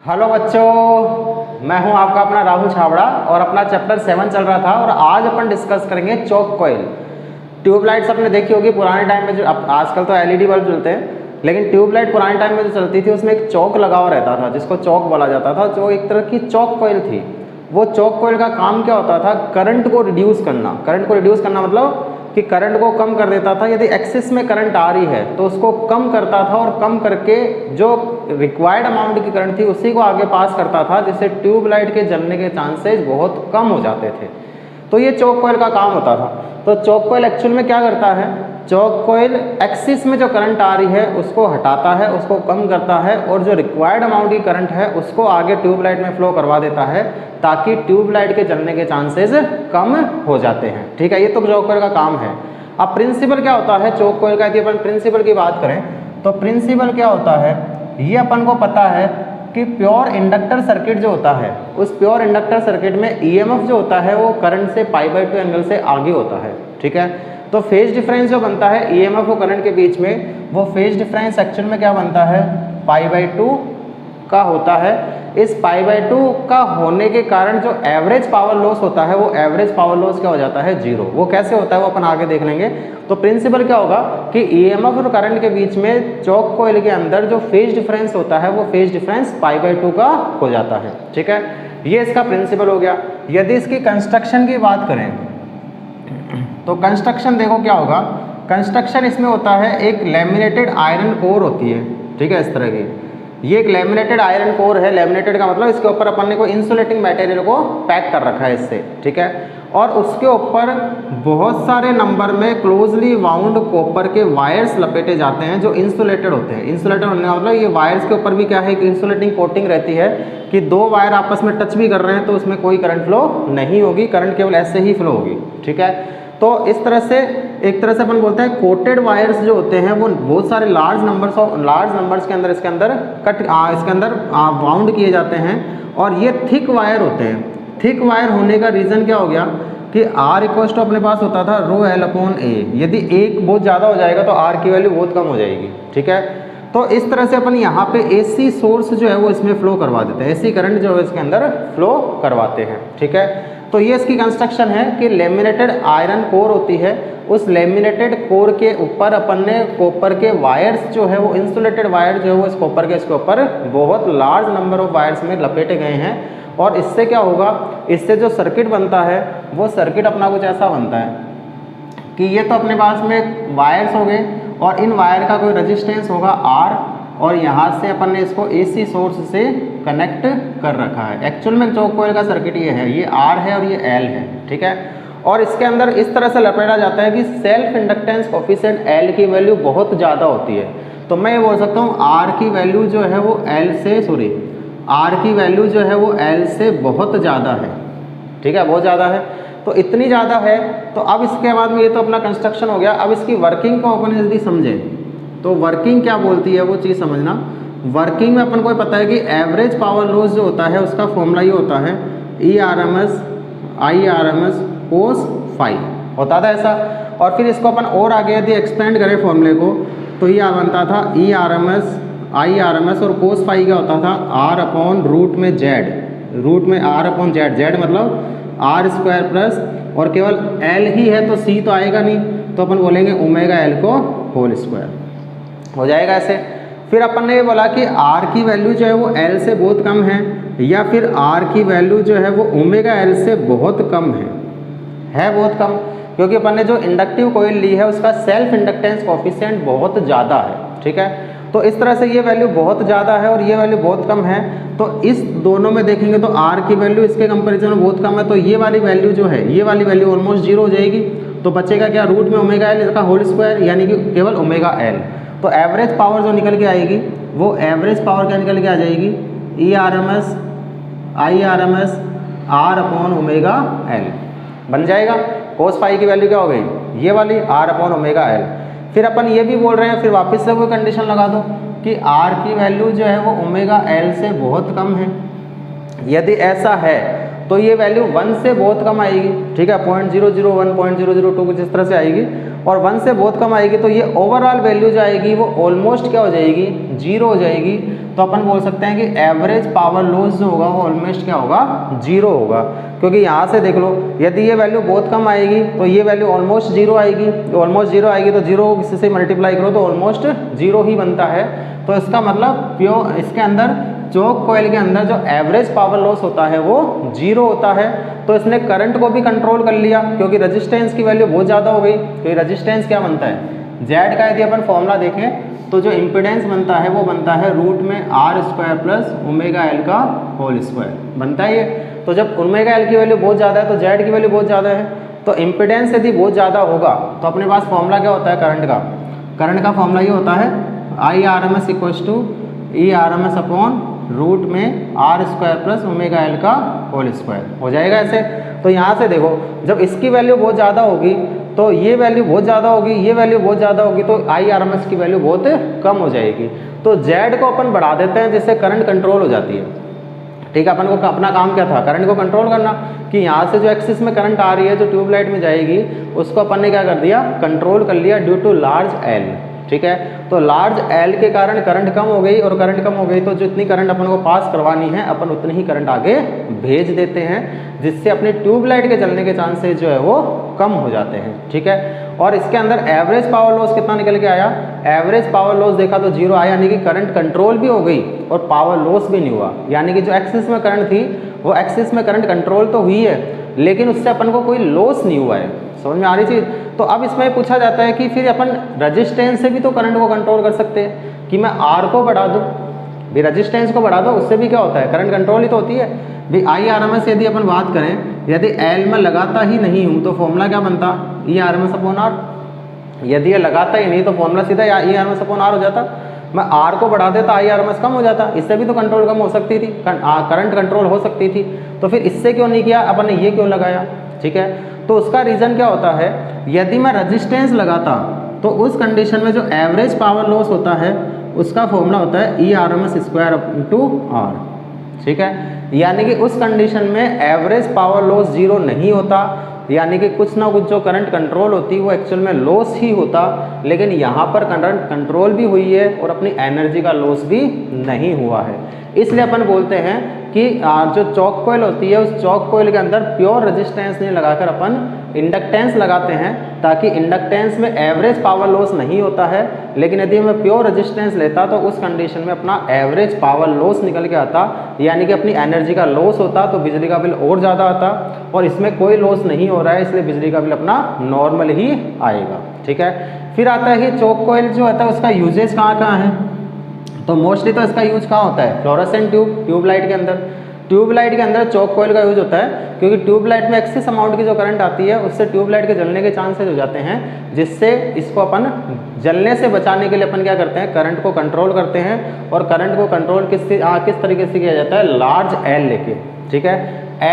Hello बच्चों, मैं हूं आपका अपना राहुल छाबड़ा और अपना चैप्टर 7 चल रहा था और आज अपन डिस्कस करेंगे चौक कॉइल। ट्यूबलाइट्स आपने देखी होगी पुराने टाइम में, जो अब आजकल तो एलईडी बल्ब चलते हैं, लेकिन ट्यूबलाइट पुराने टाइम में जो चलती थी उसमें एक चौक लगा हुआ रहता था जिसको चौक बोला जाता था, जो एक तरह की चौक कॉइल थी। वो चौक कॉइल का काम क्या होता था? करंट को रिड्यूस करना। करंट को रिड्यूस करना मतलब कि करंट को कम कर देता था। यदि एक्सिस में करंट आ रही है तो उसको कम करता था और कम करके जो रिक्वायर्ड अमाउंट की करंट थी उसी को आगे पास करता था, जिससे ट्यूबलाइट के जलने के चांसेस बहुत कम हो जाते थे। तो ये चौक कॉइल का काम होता था। तो चौक कॉइल एक्चुअल में क्या करता है? चौक कॉइल एक्सिस में जो करंट आ रही है उसको हटाता है, उसको कम करता है और जो रिक्वायर्ड अमाउंट की करंट है उसको आगे ट्यूबलाइट में फ्लो करवा देता है, ताकि ट्यूबलाइट के जलने के चांसेस कम हो जाते हैं। ठीक है, ये तो चौक कॉइल का काम है। अब प्रिंसिपल क्या होता है चौक कॉइल का? यदि अपन प्रिंसिपल की बात करें तो प्रिंसिपल क्या होता है, ये अपन को पता है कि प्योर इंडक्टर सर्किट जो होता है, उस प्योर इंडक्टर सर्किट में ईएमएफ जो होता है वो करंट से π/2 एंगल से आगे होता है। ठीक है, तो फेज डिफरेंस जो बनता है ईएमएफ और करंट के बीच में, वो फेज डिफरेंस एक्चुअल में क्या बनता है? π/2 का होता है। इस π/2 का होने के कारण जो एवरेज पावर लॉस होता है वो एवरेज पावर लॉस क्या हो जाता है? 0। वो कैसे होता है वो अपन आगे देख लेंगे। तो प्रिंसिपल क्या होगा कि ईएमएफ और करंट के बीच में चौक कॉइल के अंदर जो फेज डिफरेंस होता है वो फेज डिफरेंस π/2 का हो जाता है। ठीक है, ये इसका प्रिंसिपल हो गया। यदि इसकी कंस्ट्रक्शन की बात करें तो कंस्ट्रक्शन देखो क्या होगा। कंस्ट्रक्शन इसमें होता है, एक लैमिनेटेड आयरन कोर होती है। ठीक है, इस तरह की ये एक लैमिनेटेड आयरन कोर है। लैमिनेटेड का मतलब इसके ऊपर अपन ने कोई इंसुलेटिंग मटेरियल को पैक कर रखा है इससे। ठीक है, और उसके ऊपर बहुत सारे नंबर में क्लोजली वाउंड कॉपर के वायर्स लपेटे जाते हैं जो इंसुलेटेड होते हैं। इंसुलेटेड होने का मतलब ये वायर्स के ऊपर भी क्या है कि इंसुलेटिंग कोटिंग रहती है कि दो वायर आपस में टच भी कर रहे हैं तो उसमें कोई करंट फ्लो नहीं होगी, करंट केवल ऐसे ही फ्लो होगी। ठीक है, तो इस तरह से एक तरह से अपन बोलते हैं कोटेड वायर्स जो होते हैं वो बहुत सारे लार्ज नंबर्स के अंदर इसके अंदर वाउंड किए जाते हैं और ये थिक वायर होते हैं। थिक वायर होने का रीज़न क्या हो गया कि R इक्वल्स टू अपने पास होता था ρl/a। यदि एक बहुत ज़्यादा हो जाएगा तो R की वैल्यू बहुत कम हो जाएगी। ठीक है, तो इस तरह से अपन यहाँ पे AC सोर्स जो है वो इसमें फ्लो करवा देते हैं, AC करंट जो है इसके अंदर फ्लो करवाते हैं। ठीक है, तो ये इसकी कंस्ट्रक्शन है कि लेमिनेटेड आयरन कोर होती है। उस लेमिनेटेड कोर के ऊपर अपन ने कॉपर के वायर्स जो है वो इंसुलेटेड वायर जो है वो इस कॉपर के इसके ऊपर बहुत लार्ज नंबर ऑफ वायर्स में लपेटे गए हैं। और इससे क्या होगा, इससे जो सर्किट बनता है वो सर्किट अपना कुछ ऐसा बनता है कि ये तो अपने पास में वायर्स हो गए और इन वायर का कोई रेजिस्टेंस होगा R, और यहाँ से अपन ने इसको AC सोर्स से कनेक्ट कर रखा है। एक्चुअल में चौक कॉइल का सर्किट ये है, ये R है और ये L है। ठीक है, और इसके अंदर इस तरह से लपेटा जाता है कि सेल्फ इंडक्टेंस कोफिशिएंट L की वैल्यू बहुत ज़्यादा होती है। तो मैं ये बोल सकता हूँ R की वैल्यू जो है वो R की वैल्यू जो है वो L से बहुत ज़्यादा है। ठीक है, बहुत ज़्यादा है। तो इतनी ज़्यादा है तो अब इसके बाद में ये तो अपना कंस्ट्रक्शन हो गया। अब इसकी वर्किंग को अपन यदि समझें तो वर्किंग क्या बोलती है वो चीज़ समझना। वर्किंग में अपन को पता है कि एवरेज पावर लॉस जो होता है उसका फॉर्मूला ये होता है I cos phi होता था ऐसा। और फिर इसको अपन और आगे यदि एक्सपेंड करें फॉर्मूले को तो ये बनता था I और cos phi क्या होता था? R/रूट में Z मतलब R² प्लस, और केवल L ही है तो C तो आएगा नहीं, तो अपन बोलेंगे ω/L को होल स्क्वायर हो जाएगा ऐसे। फिर अपन ने ये बोला कि R की वैल्यू जो है वो L से बहुत कम है, या फिर R की वैल्यू जो है वो ω/L से बहुत कम है बहुत कम, क्योंकि अपन ने जो इंडक्टिव कॉइल ली है उसका सेल्फ इंडक्टेंस कोफिशिएंट बहुत ज़्यादा है। ठीक है, तो इस तरह से ये वैल्यू बहुत ज़्यादा है और ये वैल्यू बहुत कम है। तो इस दोनों में देखेंगे तो R की वैल्यू इसके कंपैरिजन में बहुत कम है, तो ये वाली वैल्यू जो है ये वाली वैल्यू ऑलमोस्ट 0 हो जाएगी। तो बचेगा क्या? रूट में ω/L का होल स्क्वायर, यानी कि केवल ω/L। तो एवरेज पावर जो निकल के आएगी वो एवरेज पावर क्या निकल के आ जाएगी? I/RMS R/ω/L बन जाएगा। cos phi की वैल्यू क्या हो गई? ये वाली R/ω/L। फिर अपन ये भी बोल रहे हैं, फिर वापस से कोई कंडीशन लगा दो कि R की वैल्यू जो है वो ω/L से बहुत कम है। यदि ऐसा है तो ये वैल्यू 1 से बहुत कम आएगी। ठीक है, 0.001 0.002 कुछ इस तरह से आएगी, और 1 से बहुत कम आएगी तो ये ओवरऑल वैल्यू जो आएगी वो ऑलमोस्ट क्या हो जाएगी? 0 हो जाएगी। तो अपन बोल सकते हैं कि एवरेज पावर लॉस जो होगा वो ऑलमोस्ट क्या होगा, 0 होगा। क्योंकि यहाँ से देख लो, यदि ये वैल्यू बहुत कम आएगी तो ये वैल्यू ऑलमोस्ट 0 आएगी, ऑलमोस्ट 0 आएगी तो 0 किसी से मल्टीप्लाई करो तो ऑलमोस्ट 0 ही बनता है। तो इसका मतलब प्योर इसके अंदर चोक कॉइल के अंदर जो एवरेज पावर लॉस होता है वो 0 होता है। तो इसने करंट को भी कंट्रोल कर लिया, क्योंकि रजिस्टेंस की वैल्यू बहुत ज़्यादा हो गई। क्योंकि रजिस्टेंस क्या बनता है, जेड का यदि अपन फॉर्मूला देखें तो जो इम्पिडेंस बनता है वो बनता है रूट में r² प्लस ओमेगा एल का होल स्क्वायर बनता है ये। तो जब ओमेगा एल की वैल्यू बहुत ज़्यादा है तो जेड की वैल्यू बहुत ज़्यादा है, तो इम्पिडेंस यदि बहुत ज़्यादा होगा तो अपने पास फॉर्मूला क्या होता है करंट का फॉर्मूला ये होता है IRMS equals to ERMS upon root में r² प्लस ओमेगा एल का होल स्क्वायर हो जाएगा ऐसे। तो यहाँ से देखो, जब इसकी वैल्यू बहुत ज़्यादा होगी तो ये वैल्यू बहुत ज़्यादा होगी, ये वैल्यू बहुत ज़्यादा होगी, तो IRMS की वैल्यू बहुत कम हो जाएगी। तो Z को अपन बढ़ा देते हैं जिससे करंट कंट्रोल हो जाती है। ठीक है, अपन को अपना काम क्या था, करंट को कंट्रोल करना, कि यहाँ से जो एक्सिस में करंट आ रही है जो ट्यूबलाइट में जाएगी उसको अपन ने क्या कर दिया, कंट्रोल कर लिया ड्यू टू लार्ज L। ठीक है, तो लार्ज L के कारण करंट कम हो गई, और करंट कम हो गई तो जितनी करंट अपन को पास करवानी है अपन उतनी ही करंट आगे भेज देते हैं, जिससे अपने ट्यूबलाइट के जलने के चांसेस जो है वो कम हो जाते हैं। ठीक है, और इसके अंदर एवरेज पावर लॉस कितना निकल के आया, एवरेज पावर लॉस देखा तो 0 आया, यानी कि करंट कंट्रोल भी हो गई और पावर लॉस भी नहीं हुआ। यानी कि जो एक्सिस में करंट थी वो एक्सिस में करंट कंट्रोल तो हुई है लेकिन उससे अपन को कोई लॉस नहीं हुआ है। समझ में आ रही चीज़। तो अब इसमें पूछा जाता है कि फिर अपन रजिस्टेंस से भी तो करंट को कंट्रोल कर सकते हैं, कि मैं R को बढ़ा दूँ, भी रजिस्टेंस को बढ़ा दो, उससे भी क्या होता है, करंट कंट्रोल ही तो होती है। भी IRMS यदि अपन बात करें, यदि L में लगाता ही नहीं हूँ तो फॉर्मूला क्या बनता, ERMS अपॉन R। यदि ये लगाता ही नहीं तो फॉर्मूला सीधा ERMS अपॉन R हो जाता। मैं R को बढ़ा देता IRMS कम हो जाता, इससे भी तो कंट्रोल कम हो सकती थी, करंट कंट्रोल हो सकती थी। तो फिर इससे क्यों नहीं किया अपन ने, ये क्यों लगाया। ठीक है, तो उसका रीज़न क्या होता है, यदि मैं रजिस्टेंस लगाता तो उस कंडीशन में जो एवरेज पावर लॉस होता है उसका फॉर्मूला होता है ERMS स्क्वायर टू R। ठीक है, यानी कि उस कंडीशन में एवरेज पावर लॉस 0 नहीं होता, यानी कि कुछ ना कुछ जो करंट कंट्रोल होती है वो एक्चुअल में लॉस ही होता, लेकिन यहाँ पर करंट कंट्रोल भी हुई है और अपनी एनर्जी का लॉस भी नहीं हुआ है। इसलिए अपन बोलते हैं कि जो चॉक कॉइल होती है उस चॉक कॉइल के अंदर प्योर रेजिस्टेंस नहीं लगाकर अपन इंडक्टेंस लगाते हैं, ताकि इंडक्टेंस में एवरेज पावर लॉस नहीं होता है। लेकिन यदि मैं प्योर रेजिस्टेंस लेता तो उस कंडीशन में अपना एवरेज पावर लॉस निकल के आता, यानी कि अपनी एनर्जी का लॉस होता तो बिजली का बिल और ज़्यादा आता, और इसमें कोई लॉस नहीं हो रहा है इसलिए बिजली का बिल अपना नॉर्मल ही आएगा। ठीक है, फिर आता है कि चॉक कॉइल जो होता है उसका यूजेज कहाँ कहाँ है, तो मोस्टली तो इसका यूज कहाँ होता है, फ्लोरोसेंट ट्यूबलाइट के अंदर। ट्यूबलाइट के अंदर चॉक कॉइल का यूज होता है, क्योंकि ट्यूबलाइट में एक्सेस अमाउंट की जो करंट आती है उससे ट्यूबलाइट के जलने के चांसेस हो जाते हैं, जिससे इसको अपन जलने से बचाने के लिए अपन क्या करते हैं, करंट को कंट्रोल करते हैं। और करंट को कंट्रोल किस तरीके से किया जाता है, लार्ज L लेके। ठीक है,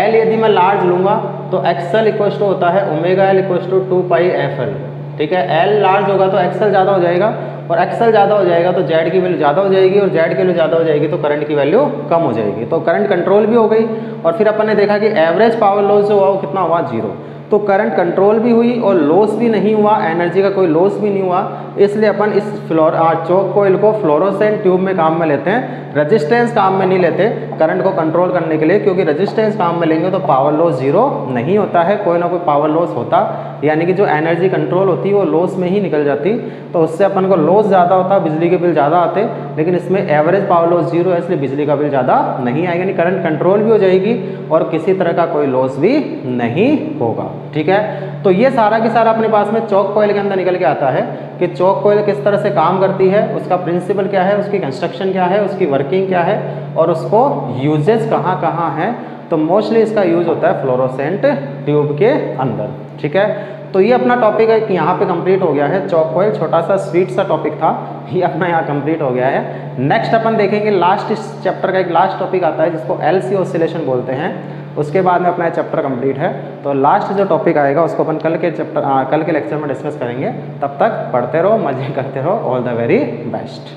L यदि मैं लार्ज लूँगा तो XL इक्वल टू होता है omega L equal to 2πfL। ठीक है, L लार्ज होगा तो XL ज़्यादा हो जाएगा, और XL ज़्यादा हो जाएगा तो Z की वैल्यू ज़्यादा हो जाएगी, और Z की वैल्यू ज़्यादा हो जाएगी तो करंट की वैल्यू कम हो जाएगी। तो करंट कंट्रोल भी हो गई, और फिर अपन ने देखा कि एवरेज पावर लॉस जो हुआ वो कितना हुआ, 0। तो करंट कंट्रोल भी हुई और लॉस भी नहीं हुआ, एनर्जी का कोई लॉस भी नहीं हुआ। इसलिए अपन इस चॉक कॉइल को फ्लोरोसेंट ट्यूब में काम में लेते हैं, रेजिस्टेंस काम में नहीं लेते करंट को कंट्रोल करने के लिए, क्योंकि रेजिस्टेंस काम में लेंगे तो पावर लॉस 0 नहीं होता है, कोई ना कोई पावर लॉस होता, यानी कि जो एनर्जी कंट्रोल होती है वो लॉस में ही निकल जाती, तो उससे अपन को लॉस ज़्यादा होता, बिजली के बिल ज़्यादा आते। लेकिन इसमें एवरेज पावर लॉस 0 है इसलिए बिजली का बिल ज़्यादा नहीं आएगा, यानी करंट कंट्रोल भी हो जाएगी और किसी तरह का कोई लॉस भी नहीं होगा। ठीक है, तो ये सारा की सारा अपने पास में चॉक कॉइल के अंदर निकल के आता है कि चॉक कॉइल किस तरह से काम करती है, उसका प्रिंसिपल क्या है, उसकी कंस्ट्रक्शन क्या है, उसकी वर्किंग क्या है, और उसको यूजेस कहाँ कहाँ हैं। तो मोस्टली इसका यूज होता है फ्लोरोसेंट ट्यूब के अंदर। ठीक है, तो ये अपना टॉपिक है कि यहाँ पे कंप्लीट हो गया है। चॉक कॉइल छोटा सा स्वीट सा टॉपिक था, ये अपना यहाँ कंप्लीट हो गया है। नेक्स्ट अपन देखेंगे लास्ट इस चैप्टर का एक लास्ट टॉपिक आता है जिसको LC ऑसिलेशन बोलते हैं, उसके बाद में अपना चैप्टर कंप्लीट है। तो लास्ट जो टॉपिक आएगा उसको अपन कल के लेक्चर में डिस्कस करेंगे। तब तक पढ़ते रहो, मजे करते रहो। All the very best.